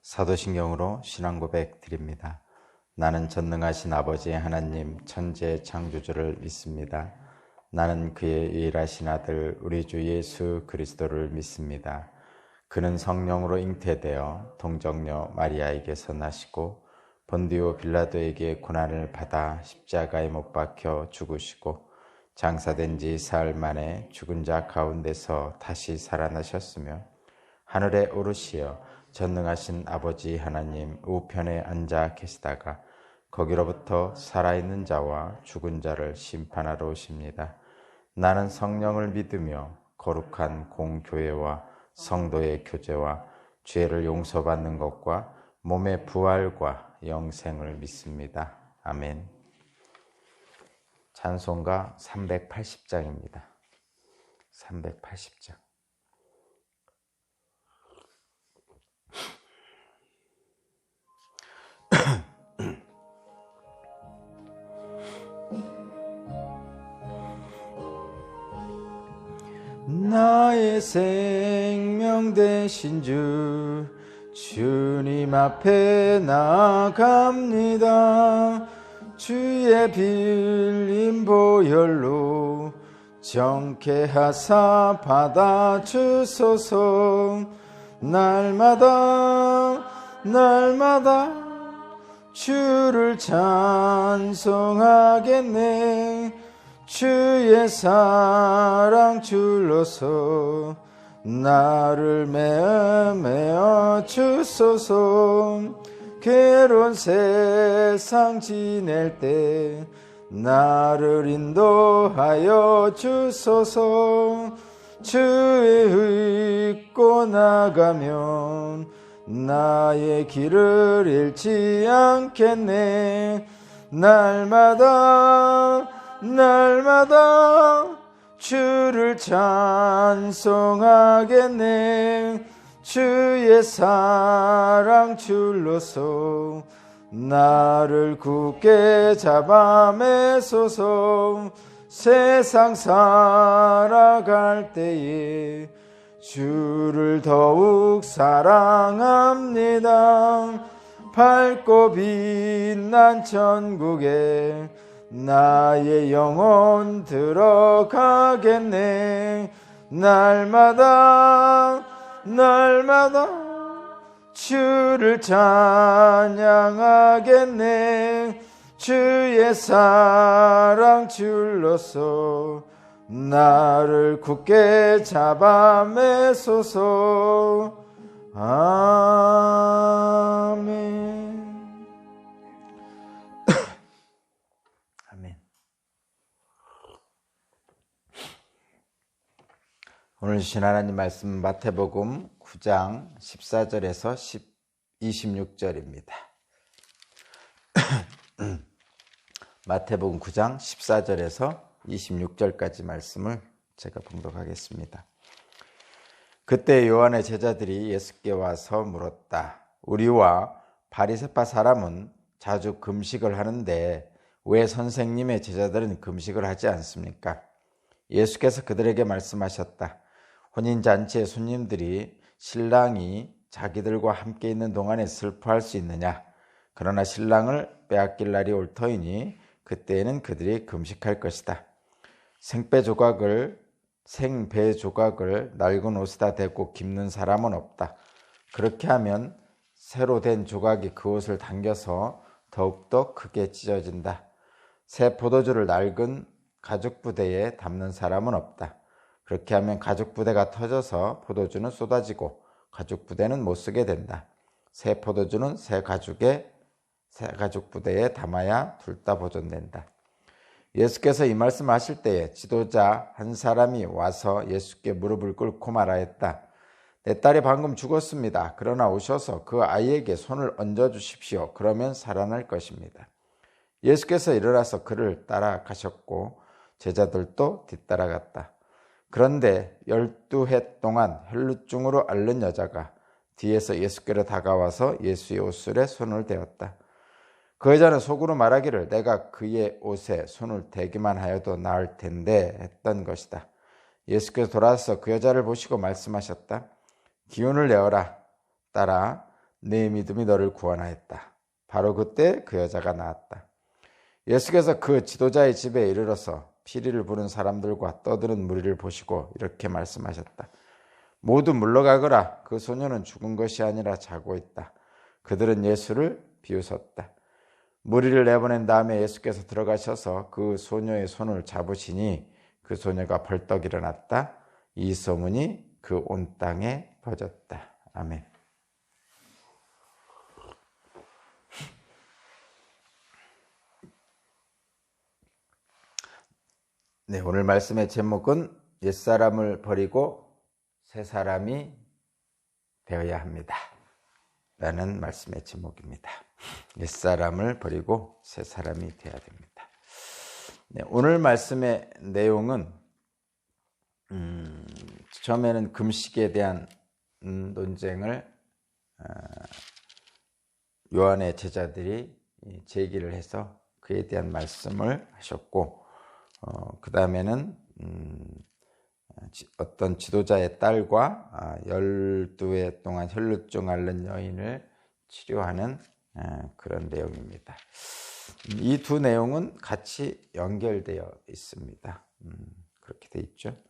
사도신경으로 신앙고백 드립니다. 나는 전능하신 아버지 하나님 천재 창조주를 믿습니다. 나는 그의 유일하신 아들 우리 주 예수 그리스도를 믿습니다. 그는 성령으로 잉태되어 동정녀 마리아에게서 나시고 본디오 빌라도에게 고난을 받아 십자가에 못 박혀 죽으시고 장사된 지 사흘 만에 죽은 자 가운데서 다시 살아나셨으며 하늘에 오르시어 전능하신 아버지 하나님 우편에 앉아 계시다가 거기로부터 살아있는 자와 죽은 자를 심판하러 오십니다. 나는 성령을 믿으며 거룩한 공교회와 성도의 교제와 죄를 용서받는 것과 몸의 부활과 영생을 믿습니다. 아멘. 찬송가 380장입니다. 380장. 나의 생명 되신 주님 앞에 나아갑니다. 주의 빌린 보혈로 정케하사 받아주소서. 날마다 주를 찬송하겠네. 주의 사랑 줄로서 나를 메어 주소서. 괴로운 세상 지낼 때 나를 인도하여 주소서. 주의 잊고 나가면 나의 길을 잃지 않겠네. 날마다 주를 찬송하겠네. 주의 사랑 줄로서 나를 굳게 잡아 매소서. 세상 살아갈 때에 주를 더욱 사랑합니다. 밝고 빛난 천국에 나의 영혼 들어가겠네. 날마다 주를 찬양하겠네. 주의 사랑 줄로서 나를 굳게 잡아 매소서. 아멘. 아멘. 오늘 주신 하나님 말씀 마태복음 9장 14절에서 26절입니다. 마태복음 9장 14절에서 26절까지 말씀을 제가 봉독하겠습니다. 그때 요한의 제자들이 예수께 와서 물었다. 우리와 바리새파 사람은 자주 금식을 하는데 왜 선생님의 제자들은 금식을 하지 않습니까? 예수께서 그들에게 말씀하셨다. 혼인잔치의 손님들이 신랑이 자기들과 함께 있는 동안에 슬퍼할 수 있느냐? 그러나 신랑을 빼앗길 날이 올 터이니 그때에는 그들이 금식할 것이다. 생배 조각을 낡은 옷에다 대고 깁는 사람은 없다. 그렇게 하면 새로 된 조각이 그 옷을 당겨서 더욱더 크게 찢어진다. 새 포도주를 낡은 가죽 부대에 담는 사람은 없다. 그렇게 하면 가죽 부대가 터져서 포도주는 쏟아지고 가죽 부대는 못 쓰게 된다. 새 포도주는 새 가죽 부대에 담아야 둘 다 보존된다. 예수께서 이 말씀 하실 때에 지도자 한 사람이 와서 예수께 무릎을 꿇고 말하였다. 내 딸이 방금 죽었습니다. 그러나 오셔서 그 아이에게 손을 얹어주십시오. 그러면 살아날 것입니다. 예수께서 일어나서 그를 따라가셨고 제자들도 뒤따라갔다. 그런데 12해 동안 혈루증으로 앓는 여자가 뒤에서 예수께로 다가와서 예수의 옷술에 손을 대었다. 그 여자는 속으로 말하기를 내가 그의 옷에 손을 대기만 하여도 나을 텐데 했던 것이다. 예수께서 돌아서 그 여자를 보시고 말씀하셨다. 기운을 내어라. 딸아, 네 믿음이 너를 구원하였다. 바로 그때 그 여자가 나았다. 예수께서 그 지도자의 집에 이르러서 피리를 부는 사람들과 떠드는 무리를 보시고 이렇게 말씀하셨다. 모두 물러가거라. 그 소녀는 죽은 것이 아니라 자고 있다. 그들은 예수를 비웃었다. 무리를 내보낸 다음에 예수께서 들어가셔서 그 소녀의 손을 잡으시니 그 소녀가 벌떡 일어났다. 이 소문이 그 온 땅에 퍼졌다. 아멘. 네, 오늘 말씀의 제목은 옛사람을 버리고 새 사람이 되어야 합니다. 라는 말씀의 제목입니다. 옛사람을 버리고 새 사람이 되어야 됩니다. 네, 오늘 말씀의 내용은 처음에는 금식에 대한 논쟁을 요한의 제자들이 제기를 해서 그에 대한 말씀을 하셨고 그 다음에는 어떤 지도자의 딸과 12해 동안 혈루증 앓는 여인을 치료하는 그런 내용입니다. 이 두 내용은 같이 연결되어 있습니다. 그렇게 돼 있죠.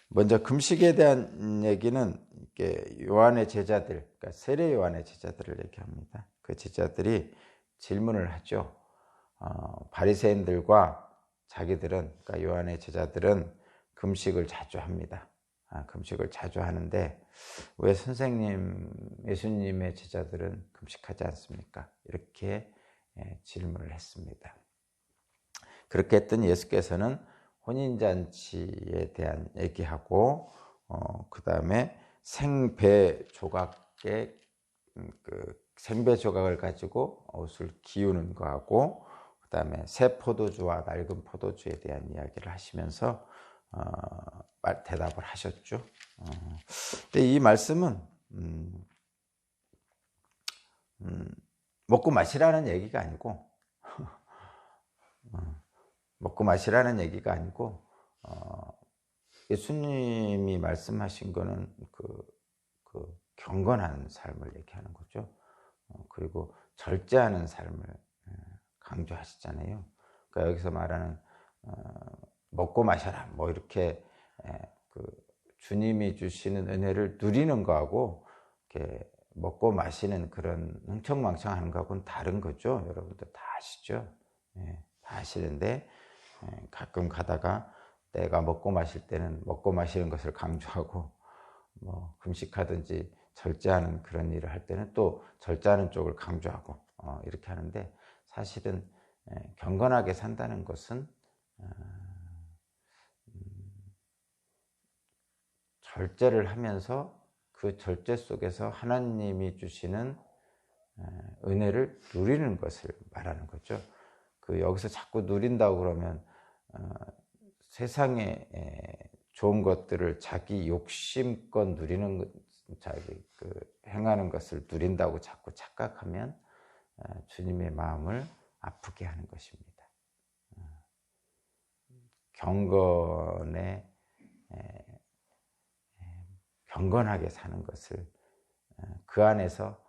먼저 금식에 대한 얘기는 요한의 제자들, 그러니까 세례 요한의 제자들을 얘기합니다. 그 제자들이 질문을 하죠. 바리새인들과 자기들은, 그러니까 요한의 제자들은 금식을 자주 합니다. 금식을 자주 하는데 왜 선생님, 예수님의 제자들은 금식하지 않습니까? 이렇게 질문을 했습니다. 그렇게 했더니 예수께서는 혼인잔치에 대한 얘기하고 그 다음에 생배 조각의 생배 조각을 가지고 옷을 기우는 거하고 그 다음에 새 포도주와 낡은 포도주에 대한 이야기를 하시면서 대답을 하셨죠. 근데 이 말씀은 먹고 마시라는 얘기가 아니고 먹고 마시라는 얘기가 아니고 예수님이 말씀하신 거는 그 경건한 삶을 얘기하는 거죠. 그리고 절제하는 삶을 강조하시잖아요. 그러니까 여기서 말하는 먹고 마셔라 뭐 이렇게 그 주님이 주시는 은혜를 누리는 거하고 이렇게 먹고 마시는 그런 흥청망청하는 거하고는 다른 거죠. 여러분들 다 아시죠? 다 아시는데 가끔 가다가 내가 먹고 마실 때는 먹고 마시는 것을 강조하고 뭐 금식하든지 절제하는 그런 일을 할 때는 또 절제하는 쪽을 강조하고 이렇게 하는데 사실은 경건하게 산다는 것은 절제를 하면서 그 절제 속에서 하나님이 주시는 은혜를 누리는 것을 말하는 거죠. 여기서 자꾸 누린다고 그러면 세상에 좋은 것들을 자기 욕심껏 누리는 자기 행하는 것을 누린다고 자꾸 착각하면 주님의 마음을 아프게 하는 것입니다. 경건하게 사는 것을 그 안에서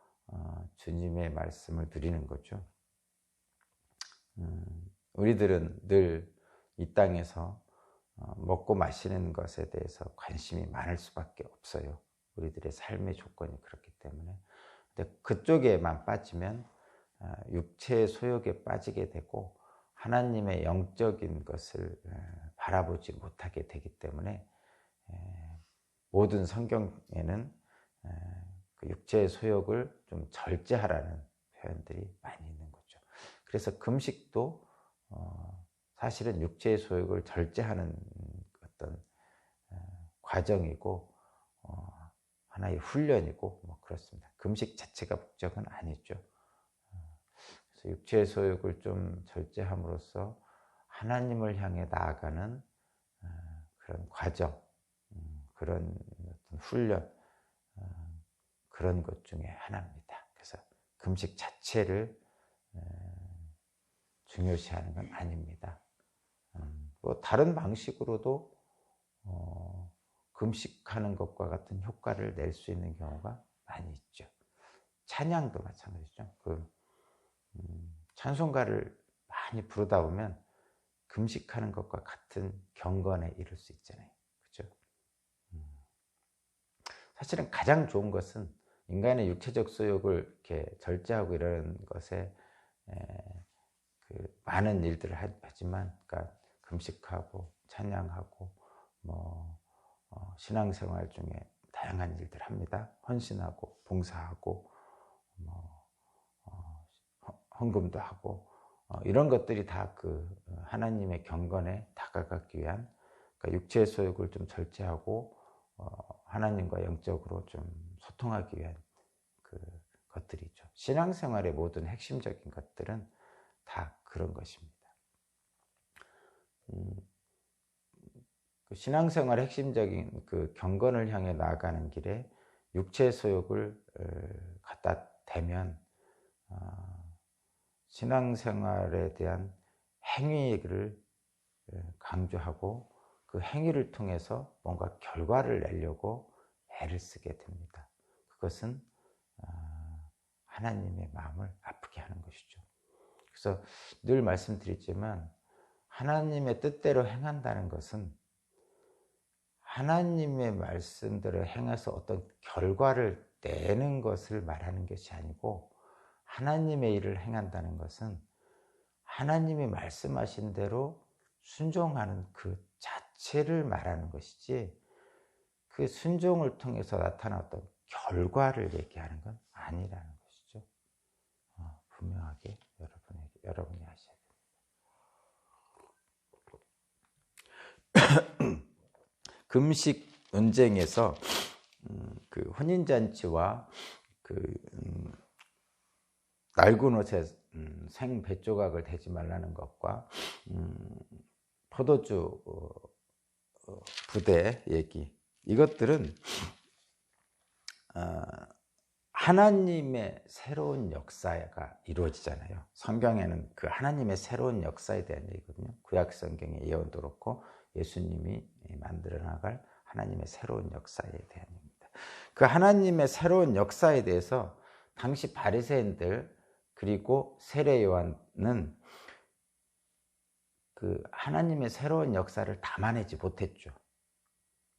주님의 말씀을 누리는 거죠. 우리들은 늘 이 땅에서 먹고 마시는 것에 대해서 관심이 많을 수밖에 없어요. 우리들의 삶의 조건이 그렇기 때문에. 근데 그쪽에만 빠지면 육체의 소욕에 빠지게 되고 하나님의 영적인 것을 바라보지 못하게 되기 때문에 모든 성경에는 그 육체의 소욕을 좀 절제하라는 표현들이 많이 있는 거죠. 그래서 금식도 사실은 육체의 소욕을 절제하는 어떤 과정이고 하나의 훈련이고 뭐 그렇습니다. 금식 자체가 목적은 아니죠. 그래서 육체의 소욕을 좀 절제함으로써 하나님을 향해 나아가는 그런 과정, 그런 어떤 훈련, 그런 것 중에 하나입니다. 그래서 금식 자체를 중요시하는 건 아닙니다. 뭐 다른 방식으로도 금식하는 것과 같은 효과를 낼 수 있는 경우가 많이 있죠. 찬양도 마찬가지죠. 찬송가를 많이 부르다 보면 금식하는 것과 같은 경건에 이를 수 있잖아요. 그렇죠? 사실은 가장 좋은 것은 인간의 육체적 소욕을 이렇게 절제하고 이러는 것에 많은 일들을 하지만, 그러니까 금식하고 찬양하고 신앙생활 중에 다양한 일들을 합니다. 헌신하고 봉사하고 헌금도 하고 이런 것들이 다 하나님의 경건에 다가가기 위한, 그러니까 육체의 소욕을 좀 절제하고 하나님과 영적으로 좀 소통하기 위한 것들이죠. 신앙생활의 모든 핵심적인 것들은 다 그런 것입니다. 신앙생활의 핵심적인 경건을 향해 나아가는 길에 육체의 소욕을 갖다 대면 신앙생활에 대한 행위를 강조하고 그 행위를 통해서 뭔가 결과를 내려고 애를 쓰게 됩니다. 그것은 하나님의 마음을 아프게 하는 것이죠. 그래서 늘 말씀드리지만 하나님의 뜻대로 행한다는 것은 하나님의 말씀대로 행해서 어떤 결과를 내는 것을 말하는 것이 아니고, 하나님의 일을 행한다는 것은 하나님이 말씀하신 대로 순종하는 그 자체를 말하는 것이지, 그 순종을 통해서 나타났던 결과를 얘기하는 건 아니라는 것이죠. 분명하게 여러분이 아셔야 됩니다. 금식 논쟁에서 혼인잔치와 낡은 옷에 생 뱃조각을 대지 말라는 것과 포도주 부대 얘기, 이것들은 하나님의 새로운 역사가 이루어지잖아요. 성경에는 그 하나님의 새로운 역사에 대한 얘기거든요. 구약 성경의 예언도 그렇고 예수님이 만들어 나갈 하나님의 새로운 역사에 대한 얘기입니다. 그 하나님의 새로운 역사에 대해서 당시 바리새인들 그리고 세례 요한은 그 하나님의 새로운 역사를 담아내지 못했죠.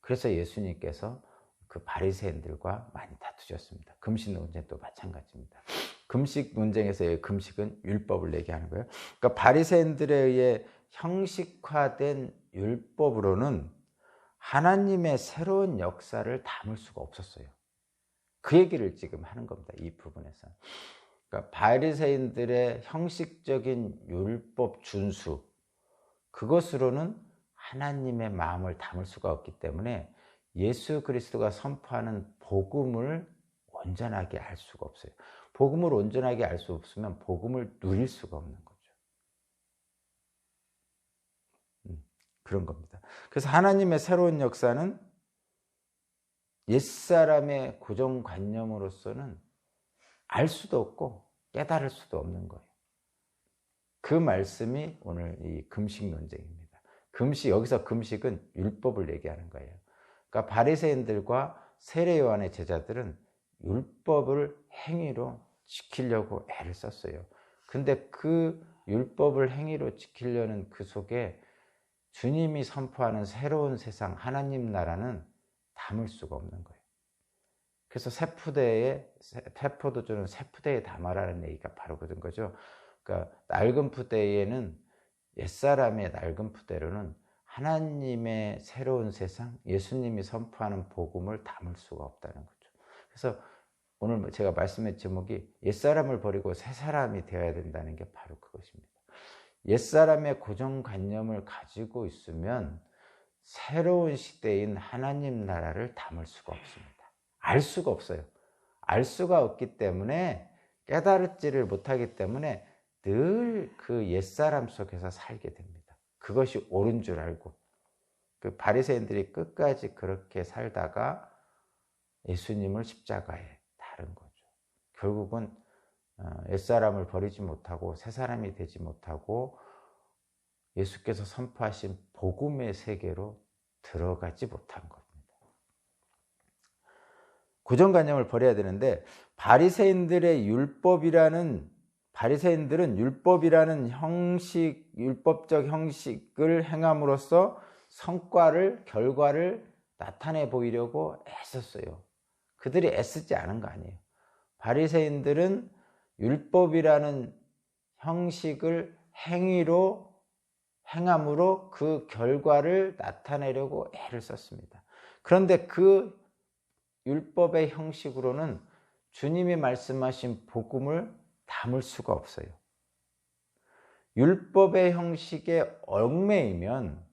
그래서 예수님께서 그 바리새인들과 많이 다투셨습니다. 금식 논쟁도 마찬가지입니다. 금식 논쟁에서의 금식은 율법을 얘기하는 거예요. 그러니까 바리새인들에 의해 형식화된 율법으로는 하나님의 새로운 역사를 담을 수가 없었어요. 그 얘기를 지금 하는 겁니다. 이 부분에서. 그러니까 바리새인들의 형식적인 율법 준수, 그것으로는 하나님의 마음을 담을 수가 없기 때문에 예수 그리스도가 선포하는 복음을 온전하게 알 수가 없어요. 복음을 온전하게 알 수 없으면 복음을 누릴 수가 없는 거죠. 그런 겁니다. 그래서 하나님의 새로운 역사는 옛사람의 고정관념으로서는 알 수도 없고 깨달을 수도 없는 거예요. 그 말씀이 오늘 이 금식 논쟁입니다. 여기서 금식은 율법을 얘기하는 거예요. 그러니까 바리새인들과 세례 요한의 제자들은 율법을 행위로 지키려고 애를 썼어요. 근데 그 율법을 행위로 지키려는 그 속에 주님이 선포하는 새로운 세상, 하나님 나라는 담을 수가 없는 거예요. 그래서 새포도주는 새푸대에 담아라는 얘기가 바로 그런 거죠. 그러니까 낡은 푸대에는 옛사람의 낡은 푸대로는 하나님의 새로운 세상, 예수님이 선포하는 복음을 담을 수가 없다는 거죠. 그래서 오늘 제가 말씀의 제목이 옛사람을 버리고 새사람이 되어야 된다는 게 바로 그것입니다. 옛사람의 고정관념을 가지고 있으면 새로운 시대인 하나님 나라를 담을 수가 없습니다. 알 수가 없어요. 알 수가 없기 때문에, 깨달지를 못하기 때문에 늘 그 옛사람 속에서 살게 됩니다. 그것이 옳은 줄 알고. 그 바리새인들이 끝까지 그렇게 살다가 예수님을 십자가에 달은 거죠. 결국은 옛사람을 버리지 못하고 새사람이 되지 못하고 예수께서 선포하신 복음의 세계로 들어가지 못한 겁니다. 고정관념을 버려야 되는데, 바리새인들은 율법이라는 형식, 율법적 형식을 행함으로써 결과를 나타내 보이려고 애썼어요. 그들이 애쓰지 않은 거 아니에요. 바리새인들은 율법이라는 형식을 행함으로 그 결과를 나타내려고 애를 썼습니다. 그런데 그 율법의 형식으로는 주님이 말씀하신 복음을 담을 수가 없어요. 율법의 형식에 얽매이면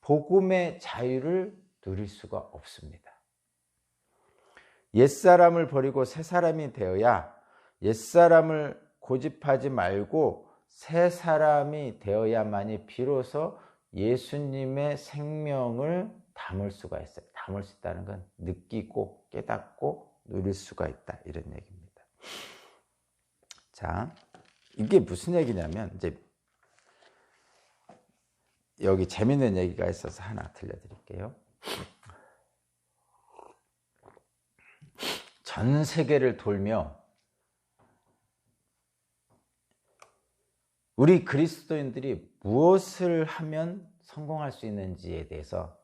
복음의 자유를 누릴 수가 없습니다. 옛사람을 버리고 새 사람이 되어야, 옛사람을 고집하지 말고 새 사람이 되어야만이 비로소 예수님의 생명을 담을 수가 있어요. 담을 수 있다는 건 느끼고 깨닫고 누릴 수가 있다, 이런 얘기입니다. 자, 이게 무슨 얘기냐면, 이제 여기 재밌는 얘기가 있어서 하나 들려드릴게요. 전 세계를 돌며 우리 그리스도인들이 무엇을 하면 성공할 수 있는지에 대해서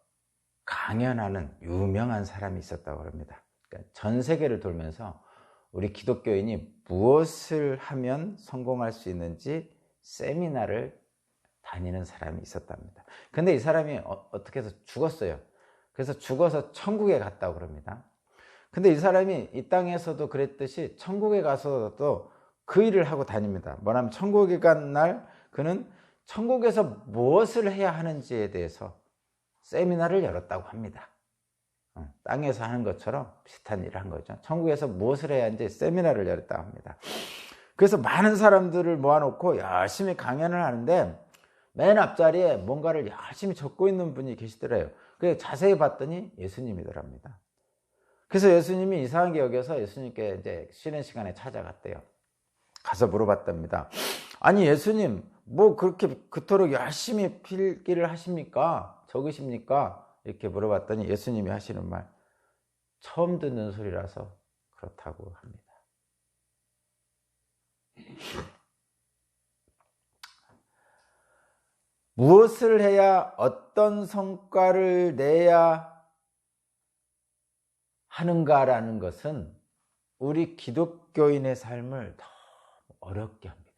강연하는 유명한 사람이 있었다고 합니다. 그러니까 전 세계를 돌면서 우리 기독교인이 무엇을 하면 성공할 수 있는지 세미나를 다니는 사람이 있었답니다. 근데 이 사람이 어떻게 해서 죽었어요. 그래서 죽어서 천국에 갔다고 그럽니다. 근데 이 사람이 이 땅에서도 그랬듯이 천국에 가서도 그 일을 하고 다닙니다. 뭐냐면 천국에 간 날 그는 천국에서 무엇을 해야 하는지에 대해서 세미나를 열었다고 합니다. 땅에서 하는 것처럼 비슷한 일을 한 거죠. 천국에서 무엇을 해야 하는지 세미나를 열었다고 합니다. 그래서 많은 사람들을 모아놓고 열심히 강연을 하는데 맨 앞자리에 뭔가를 열심히 적고 있는 분이 계시더래요. 그래서 자세히 봤더니 예수님이더랍니다. 그래서 예수님이 이상하게 여겨서 예수님께 이제 쉬는 시간에 찾아갔대요. 가서 물어봤답니다. 아니 예수님, 뭐 그렇게 그토록 열심히 필기를 하십니까? 적으십니까? 이렇게 물어봤더니 예수님이 하시는 말, 처음 듣는 소리라서 그렇다고 합니다. 무엇을 해야, 어떤 성과를 내야 하는가라는 것은 우리 기독교인의 삶을 더 어렵게 합니다.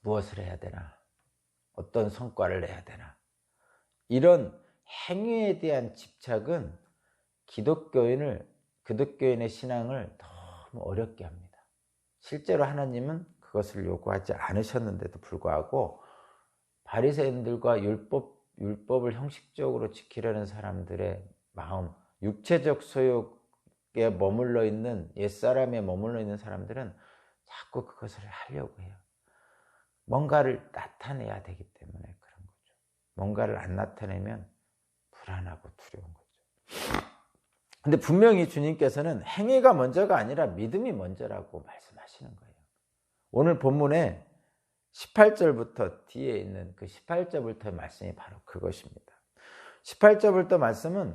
무엇을 해야 되나? 어떤 성과를 내야 되나? 이런 행위에 대한 집착은 기독교인의 신앙을 너무 어렵게 합니다. 실제로 하나님은 그것을 요구하지 않으셨는데도 불구하고 바리새인들과 율법을 형식적으로 지키려는 사람들의 마음, 육체적 소욕에 머물러 있는, 옛사람에 머물러 있는 사람들은 자꾸 그것을 하려고 해요. 뭔가를 나타내야 되기 때문에 그런 거죠. 뭔가를 안 나타내면 불안하고 두려운 거죠. 근데 분명히 주님께서는 행위가 먼저가 아니라 믿음이 먼저라고 말씀하시는 거예요. 오늘 본문에 18절부터 뒤에 있는 그 18절부터의 말씀이 바로 그것입니다. 18절부터 말씀은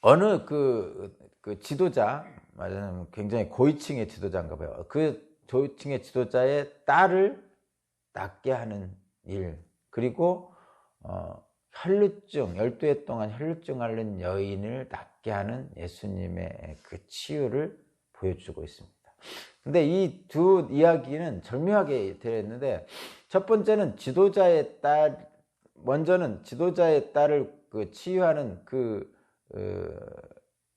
어느 그 지도자, 말하자면 굉장히 고위층의 지도자인가 봐요. 그 고위층의 지도자의 딸을 낫게 하는 일, 그리고 혈루증, 12해 동안 혈루증 앓는 여인을 낫게 하는 예수님의 그 치유를 보여주고 있습니다. 근데 이 두 이야기는 절묘하게 되어 있는데, 첫 번째는 먼저는 지도자의 딸을 치유하는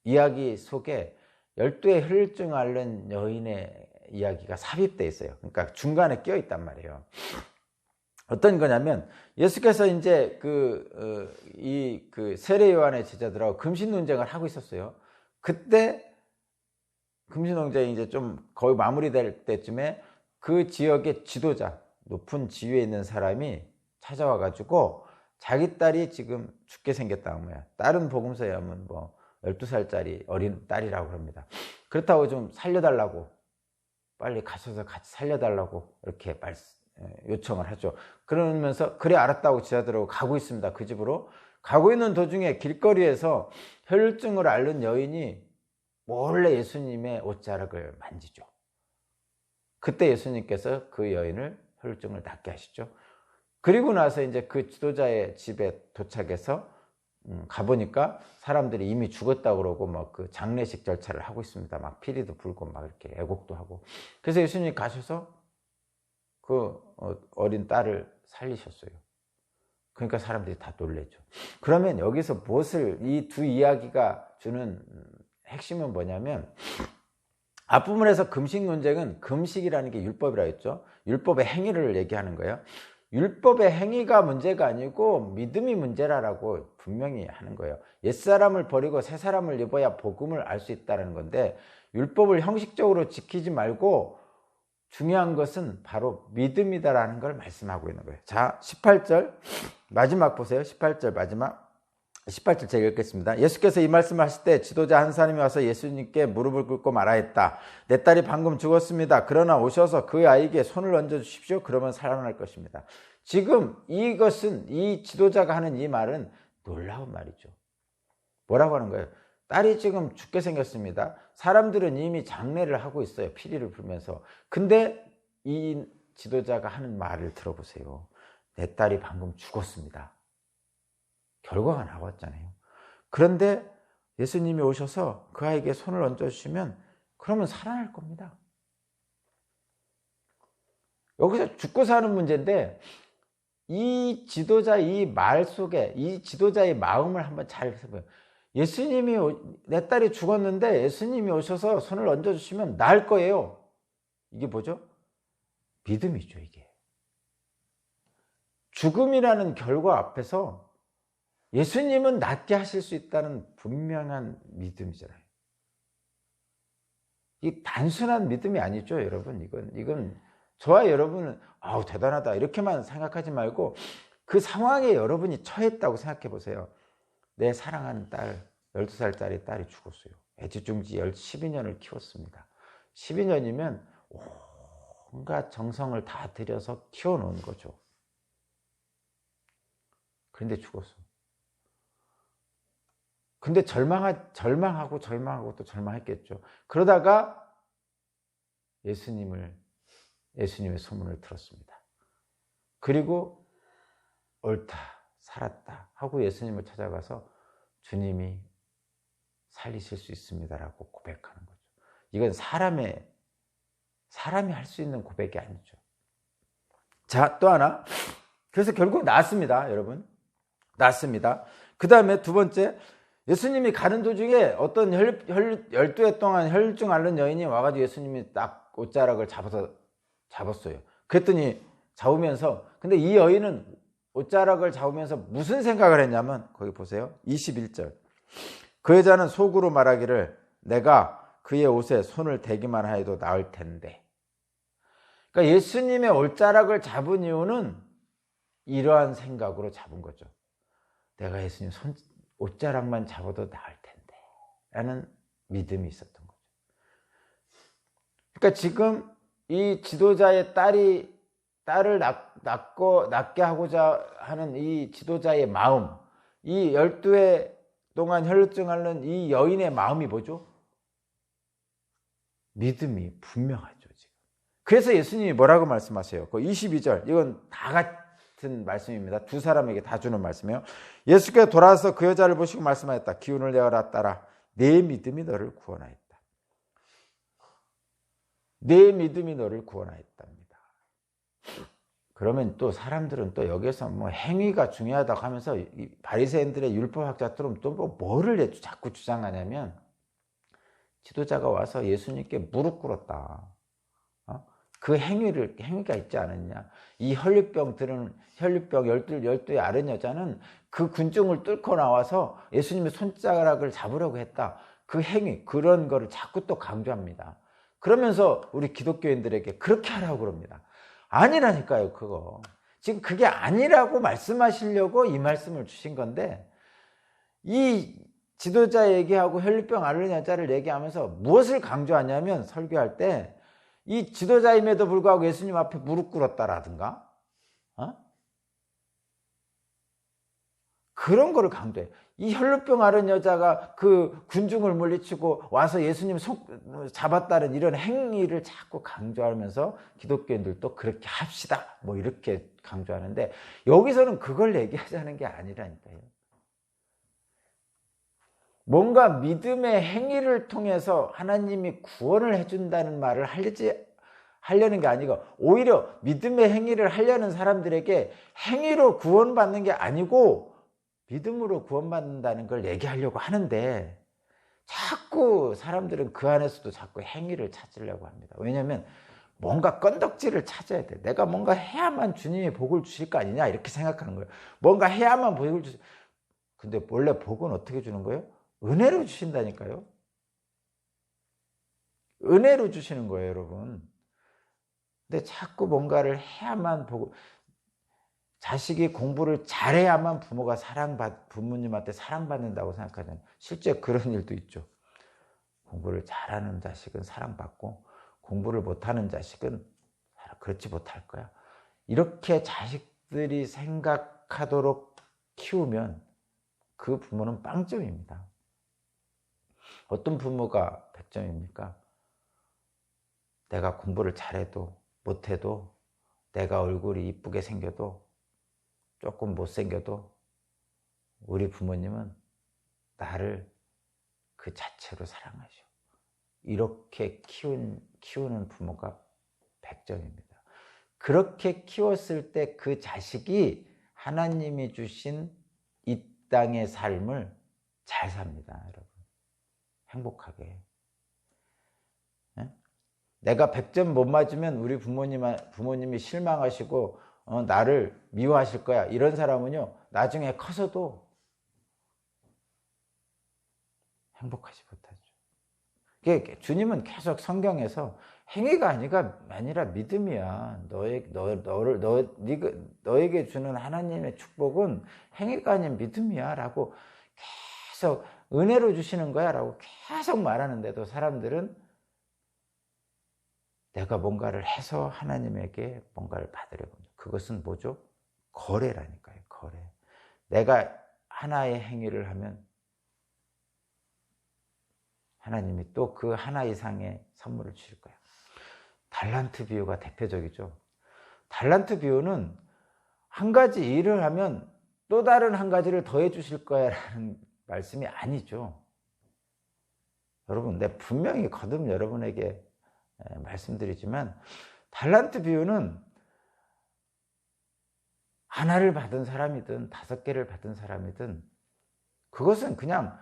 이야기 속에 12해 혈루증 앓는 여인의 이야기가 삽입되어 있어요. 그러니까 중간에 끼어 있단 말이에요. 어떤 거냐면, 예수께서 이제 세례 요한의 제자들하고 금신 논쟁을 하고 있었어요. 그때 금신 논쟁이 이제 좀 거의 마무리될 때쯤에 그 지역의 지도자, 높은 지위에 있는 사람이 찾아와 가지고 자기 딸이 지금 죽게 생겼다는 거야. 딸은 복음서에 하면 12살짜리 어린 딸이라고 합니다. 그렇다고 좀 살려달라고, 빨리 가셔서 같이 살려달라고 이렇게 요청을 하죠. 그러면서 그래 알았다고 제자들하고 가고 있습니다. 그 집으로 가고 있는 도중에 길거리에서 혈루증을 앓는 여인이 몰래 예수님의 옷자락을 만지죠. 그때 예수님께서 그 여인을 혈루증을 낫게 하시죠. 그리고 나서 이제 그 지도자의 집에 도착해서 가보니까 사람들이 이미 죽었다고 그러고 막 그 장례식 절차를 하고 있습니다. 막 피리도 불고 막 이렇게 애곡도 하고. 그래서 예수님이 가셔서 그 어린 딸을 살리셨어요. 그러니까 사람들이 다 놀래죠. 그러면 여기서 무엇을, 이 두 이야기가 주는 핵심은 뭐냐면, 앞부분에서 금식 논쟁은 금식이라는 게 율법이라 했죠. 율법의 행위를 얘기하는 거예요. 율법의 행위가 문제가 아니고 믿음이 문제라고 분명히 하는 거예요. 옛사람을 버리고 새사람을 입어야 복음을 알 수 있다는 건데, 율법을 형식적으로 지키지 말고 중요한 것은 바로 믿음이다라는 걸 말씀하고 있는 거예요. 자, 18절 마지막 보세요. 18절 마지막. 18절 제가 읽겠습니다. 예수께서 이 말씀을 하실 때 지도자 한 사람이 와서 예수님께 무릎을 꿇고 말하였다. 내 딸이 방금 죽었습니다. 그러나 오셔서 그 아이에게 손을 얹어 주십시오. 그러면 살아날 것입니다. 지금 이것은, 이 지도자가 하는 이 말은 놀라운 말이죠. 뭐라고 하는 거예요? 딸이 지금 죽게 생겼습니다. 사람들은 이미 장례를 하고 있어요. 피리를 불면서. 근데 이 지도자가 하는 말을 들어보세요. 내 딸이 방금 죽었습니다. 결과가 나왔잖아요. 그런데 예수님이 오셔서 그 아이에게 손을 얹어주시면 그러면 살아날 겁니다. 여기서 죽고 사는 문제인데, 이 지도자 이 말 속에 이 지도자의 마음을 한번 잘 해보세요. 예수님이, 내 딸이 죽었는데 예수님이 오셔서 손을 얹어주시면 나을 거예요. 이게 뭐죠? 믿음이죠. 이게 죽음이라는 결과 앞에서 예수님은 낫게 하실 수 있다는 분명한 믿음이잖아요. 이 단순한 믿음이 아니죠, 여러분. 이건 저와 여러분은 아우 대단하다 이렇게만 생각하지 말고 그 상황에 여러분이 처했다고 생각해 보세요. 내 사랑하는 딸, 12살짜리 딸이 죽었어요. 애지중지 12년을 키웠습니다. 12년이면 온갖 정성을 다 들여서 키워놓은 거죠. 그런데 죽었어. 근데 절망하고 또 절망했겠죠. 그러다가 예수님의 소문을 들었습니다. 그리고 옳다, 살았다 하고 예수님을 찾아가서 주님이 살리실 수 있습니다라고 고백하는 거죠. 이건 사람이 할 수 있는 고백이 아니죠. 자, 또 하나. 그래서 결국 낫습니다, 여러분. 낫습니다. 그 다음에 두 번째, 예수님이 가는 도중에 어떤 12해 동안 혈루증 앓는 여인이 와가지고 예수님이 딱 옷자락을 잡았어요. 그랬더니 잡으면서, 근데 이 여인은 옷자락을 잡으면서 무슨 생각을 했냐면, 거기 보세요. 21절. 그 여자는 속으로 말하기를 내가 그의 옷에 손을 대기만 하여도 나을 텐데. 그러니까 예수님의 옷자락을 잡은 이유는 이러한 생각으로 잡은 거죠. 내가 예수님 옷자락만 잡아도 나을 텐데 라는 믿음이 있었던 거죠. 그러니까 지금 이 지도자의 딸을 낳게 하고자 하는 이 지도자의 마음, 이 12해 동안 혈루증 앓는 이 여인의 마음이 뭐죠? 믿음이 분명하죠, 지금. 그래서 예수님이 뭐라고 말씀하세요? 그 22절, 이건 다 같은 말씀입니다. 두 사람에게 다 주는 말씀이에요. 예수께서 돌아와서 그 여자를 보시고 말씀하였다. 기운을 내어라, 딸아. 내 믿음이 너를 구원하였다. 내 믿음이 너를 구원하였답니다. 그러면 또 사람들은 또 여기서 뭐 행위가 중요하다고 하면서 이 바리새인들의 율법학자들은 또 뭐를 자꾸 주장하냐면, 지도자가 와서 예수님께 무릎 꿇었다. 그 행위가 있지 않았냐. 이 혈루병 12에 앓은 여자는 그 군중을 뚫고 나와서 예수님의 손자락을 잡으려고 했다. 그 행위, 그런 거를 자꾸 또 강조합니다. 그러면서 우리 기독교인들에게 그렇게 하라고 그럽니다. 아니라니까요, 그거. 지금 그게 아니라고 말씀하시려고 이 말씀을 주신 건데, 이 지도자 얘기하고 혈루병 앓는 여자를 얘기하면서 무엇을 강조하냐면, 설교할 때 이 지도자임에도 불구하고 예수님 앞에 무릎 꿇었다라든가, 그런 거를 강조해. 이 혈루병 앓은 여자가 그 군중을 물리치고 와서 예수님 잡았다는 이런 행위를 자꾸 강조하면서 기독교인들도 그렇게 합시다 뭐 이렇게 강조하는데, 여기서는 그걸 얘기하자는 게 아니라니까요. 뭔가 믿음의 행위를 통해서 하나님이 구원을 해준다는 말을 하려는 게 아니고, 오히려 믿음의 행위를 하려는 사람들에게 행위로 구원받는 게 아니고 믿음으로 구원받는다는 걸 얘기하려고 하는데, 자꾸 사람들은 그 안에서도 자꾸 행위를 찾으려고 합니다. 왜냐하면 뭔가 건덕지를 찾아야 돼. 내가 뭔가 해야만 주님이 복을 주실 거 아니냐 이렇게 생각하는 거예요. 뭔가 해야만 복을 주실. 근데 원래 복은 어떻게 주는 거예요? 은혜로 주신다니까요. 은혜로 주시는 거예요, 여러분. 근데 자꾸 뭔가를 해야만 보고, 자식이 공부를 잘해야만 부모님한테 사랑받는다고 생각하잖아요. 실제 그런 일도 있죠. 공부를 잘하는 자식은 사랑받고 공부를 못하는 자식은 그렇지 못할 거야. 이렇게 자식들이 생각하도록 키우면 그 부모는 빵점입니다. 어떤 부모가 100점입니까? 내가 공부를 잘해도 못해도, 내가 얼굴이 이쁘게 생겨도 조금 못생겨도 우리 부모님은 나를 그 자체로 사랑하셔. 이렇게 키우는 부모가 100점입니다. 그렇게 키웠을 때 그 자식이 하나님이 주신 이 땅의 삶을 잘 삽니다, 여러분. 행복하게. 내가 100점 못 맞으면 우리 부모님이 실망하시고 나를 미워하실 거야. 이런 사람은요, 나중에 커서도 행복하지 못하죠. 주님은 계속 성경에서 행위가 아니라 믿음이야. 너에게 주는 하나님의 축복은 행위가 아닌 믿음이야 라고 계속, 은혜로 주시는 거야 라고 계속 말하는데도 사람들은 내가 뭔가를 해서 하나님에게 뭔가를 받으려고 합니다. 그것은 뭐죠? 거래라니까요. 거래. 내가 하나의 행위를 하면 하나님이 또 그 하나 이상의 선물을 주실 거예요. 달란트 비유가 대표적이죠. 달란트 비유는 한 가지 일을 하면 또 다른 한 가지를 더해 주실 거야라는 말씀이 아니죠. 여러분, 내가 분명히 거듭 여러분에게 말씀드리지만, 달란트 비유는 하나를 받은 사람이든 5개를 받은 사람이든 그것은 그냥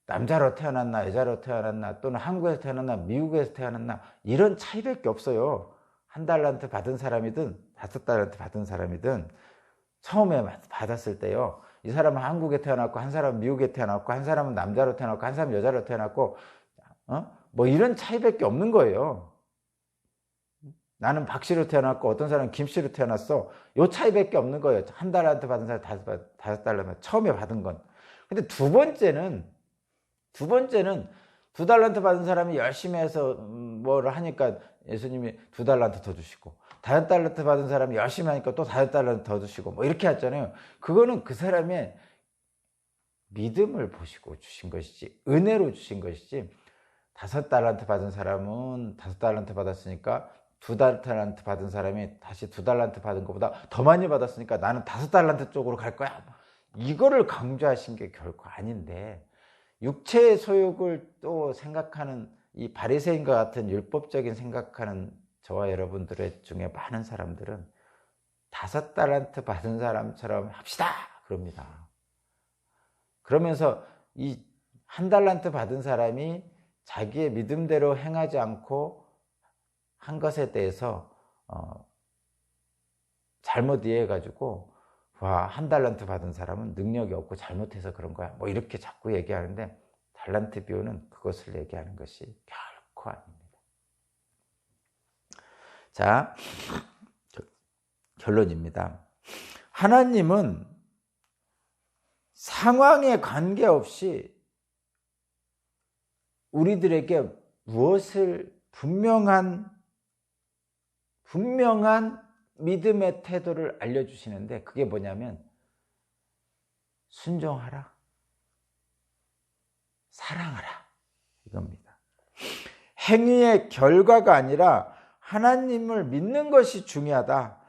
남자로 태어났나 여자로 태어났나 또는 한국에서 태어났나 미국에서 태어났나 이런 차이밖에 없어요. 1달란트 받은 사람이든 5달란트 받은 사람이든 처음에 받았을 때요, 이 사람은 한국에 태어났고 한 사람은 미국에 태어났고 한 사람은 남자로 태어났고 한 사람은 여자로 태어났고 뭐 이런 차이밖에 없는 거예요. 나는 박씨로 태어났고 어떤 사람은 김씨로 태어났어. 요 차이밖에 없는 거예요. 1달란트 받은 사람, 5달란트 처음에 받은 건. 근데 두 번째는 2달란트 받은 사람이 열심히 해서 뭐를 하니까 예수님이 2달란트 더 주시고, 5달란트 받은 사람이 열심히 하니까 또 5달란트 더 주시고 뭐 이렇게 했잖아요. 그거는 그 사람의 믿음을 보시고 주신 것이지, 은혜로 주신 것이지, 5달란트 받은 사람은 5달란트 받았으니까 2달란트 받은 사람이 다시 2달란트 받은 것보다 더 많이 받았으니까 나는 5달란트 쪽으로 갈 거야. 이거를 강조하신 게 결코 아닌데, 육체의 소욕을 또 생각하는 이 바리새인과 같은 율법적인 생각하는 저와 여러분들의 중에 많은 사람들은 5달란트 받은 사람처럼 합시다 그럽니다. 그러면서 이 1달란트 받은 사람이 자기의 믿음대로 행하지 않고 한 것에 대해서 잘못 이해해가지고, 와, 1달란트 받은 사람은 능력이 없고 잘못해서 그런 거야 뭐 이렇게 자꾸 얘기하는데, 달란트 비유는 그것을 얘기하는 것이 결코 아닙니다. 자, 결론입니다. 하나님은 상황에 관계없이 우리들에게 무엇을 분명한 믿음의 태도를 알려주시는데, 그게 뭐냐면 순종하라. 사랑하라. 이겁니다. 행위의 결과가 아니라 하나님을 믿는 것이 중요하다.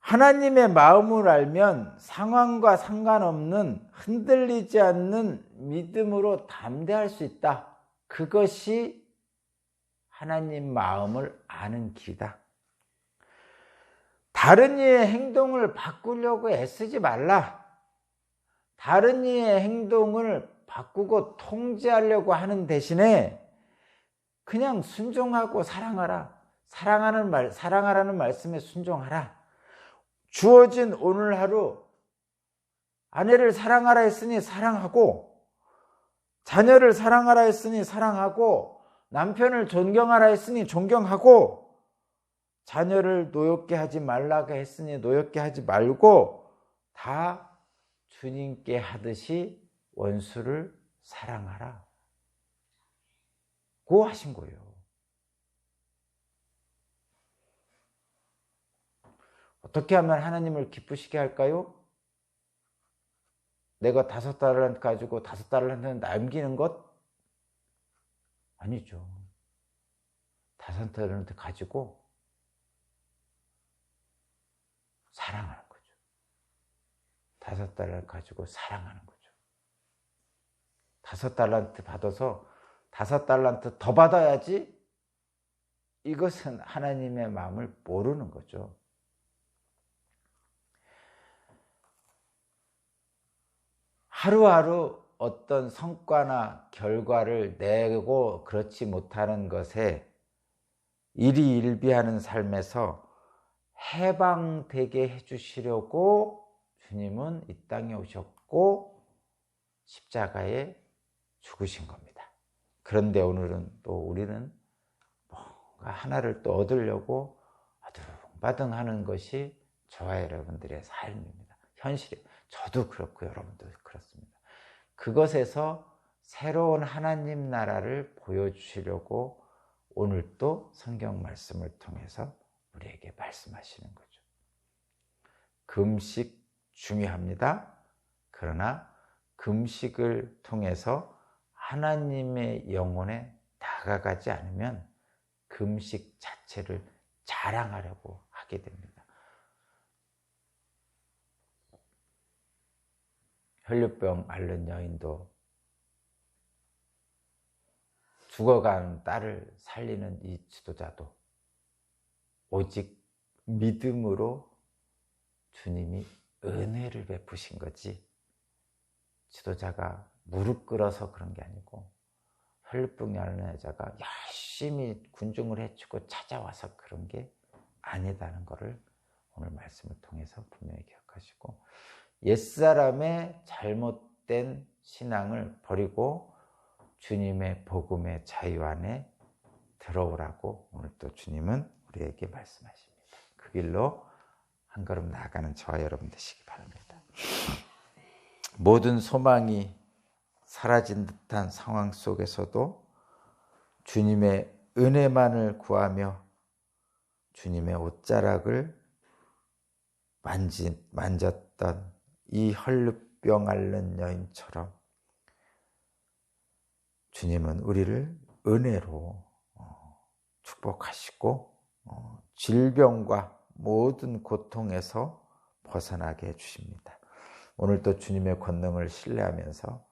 하나님의 마음을 알면 상황과 상관없는 흔들리지 않는 믿음으로 담대할 수 있다. 그것이 하나님 마음을 아는 길이다. 다른 이의 행동을 바꾸려고 애쓰지 말라. 다른 이의 행동을 바꾸고 통제하려고 하는 대신에 그냥 순종하고 사랑하라. 사랑하라는 말씀에 순종하라. 주어진 오늘 하루 아내를 사랑하라 했으니 사랑하고, 자녀를 사랑하라 했으니 사랑하고, 남편을 존경하라 했으니 존경하고, 자녀를 노엽게 하지 말라고 했으니 노엽게 하지 말고 다 주님께 하듯이 원수를 사랑하라 고 하신 거예요. 어떻게 하면 하나님을 기쁘시게 할까요? 내가 5달란트 가지고 5달란트는 남기는 것? 아니죠. 5달란트 가지고 사랑하는 거죠. 5달란트 가지고 사랑하는 거죠. 5달란트 받아서 5달란트 더 받아야지, 이것은 하나님의 마음을 모르는 거죠. 하루하루 어떤 성과나 결과를 내고 그렇지 못하는 것에 일희일비하는 삶에서 해방되게 해주시려고 주님은 이 땅에 오셨고 십자가에 죽으신 겁니다. 그런데 오늘은 또 우리는 뭔가 하나를 또 얻으려고 아둥바둥 하는 것이 저와 여러분들의 삶입니다. 현실이에요. 저도 그렇고 여러분도 그렇습니다. 그것에서 새로운 하나님 나라를 보여주시려고 오늘 또 성경 말씀을 통해서 우리에게 말씀하시는 거죠. 금식 중요합니다. 그러나 금식을 통해서 하나님의 영혼에 다가가지 않으면 금식 자체를 자랑하려고 하게 됩니다. 혈류병 앓는 여인도 죽어간 딸을 살리는 이 지도자도 오직 믿음으로 주님이 은혜를 베푸신 거지, 지도자가 무릎 꿇어서 그런 게 아니고 혈류병이 앓는 여자가 열심히 군중을 해치고 찾아와서 그런 게 아니다는 것을 오늘 말씀을 통해서 분명히 기억하시고, 옛사람의 잘못된 신앙을 버리고 주님의 복음의 자유 안에 들어오라고 오늘 또 주님은 우리에게 말씀하십니다. 그 길로 한 걸음 나아가는 저와 여러분 되시기 바랍니다. 모든 소망이 사라진 듯한 상황 속에서도 주님의 은혜만을 구하며 주님의 옷자락을 만졌던 이 혈류병 앓는 여인처럼 주님은 우리를 은혜로 축복하시고 질병과 모든 고통에서 벗어나게 해주십니다. 오늘도 주님의 권능을 신뢰하면서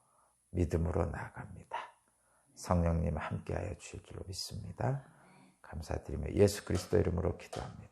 믿음으로 나아갑니다. 성령님 함께하여 주실 줄로 믿습니다. 감사드리며 예수 그리스도 이름으로 기도합니다.